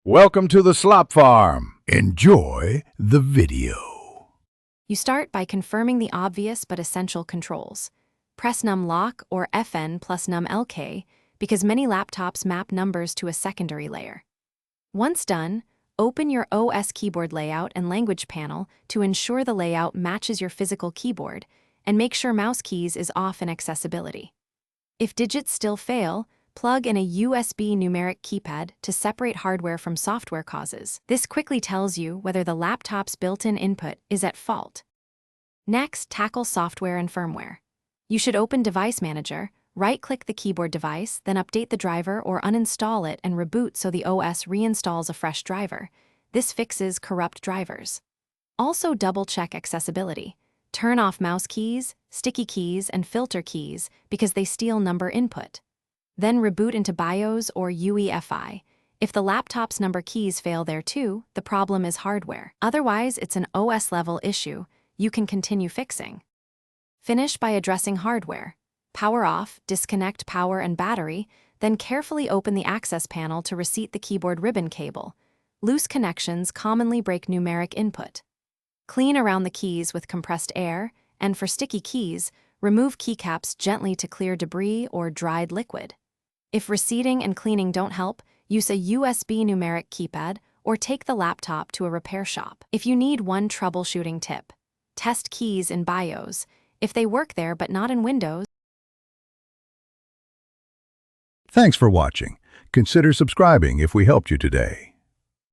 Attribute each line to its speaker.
Speaker 1: Welcome to the Slop Farm. Enjoy the video.
Speaker 2: You start by confirming the obvious but essential controls. Press num lock or FN plus num LK because many laptops map numbers to a secondary layer. Once done, open your OS keyboard layout and language panel to ensure the layout matches your physical keyboard and make sure mouse keys is off in accessibility. If digits still fail, plug in a USB numeric keypad to separate hardware from software causes. This quickly tells you whether the laptop's built-in input is at fault. Next, tackle software and firmware. You should open Device Manager, right-click the keyboard device, then update the driver or uninstall it and reboot so the OS reinstalls a fresh driver. This fixes corrupt drivers. Also double-check accessibility. Turn off mouse keys, sticky keys, and filter keys because they steal number input. Then reboot into BIOS or UEFI. If the laptop's number keys fail there too, the problem is hardware. Otherwise, it's an OS-level issue you can continue fixing. Finish by addressing hardware. Power off, disconnect power and battery, then carefully open the access panel to reseat the keyboard ribbon cable. Loose connections commonly break numeric input. Clean around the keys with compressed air, and for sticky keys, remove keycaps gently to clear debris or dried liquid. If reseating and cleaning don't help, use a USB numeric keypad or take the laptop to a repair shop. If you need one troubleshooting tip, test keys in BIOS. If they work there but not in Windows.
Speaker 1: Thanks for watching. Consider subscribing if we helped you today.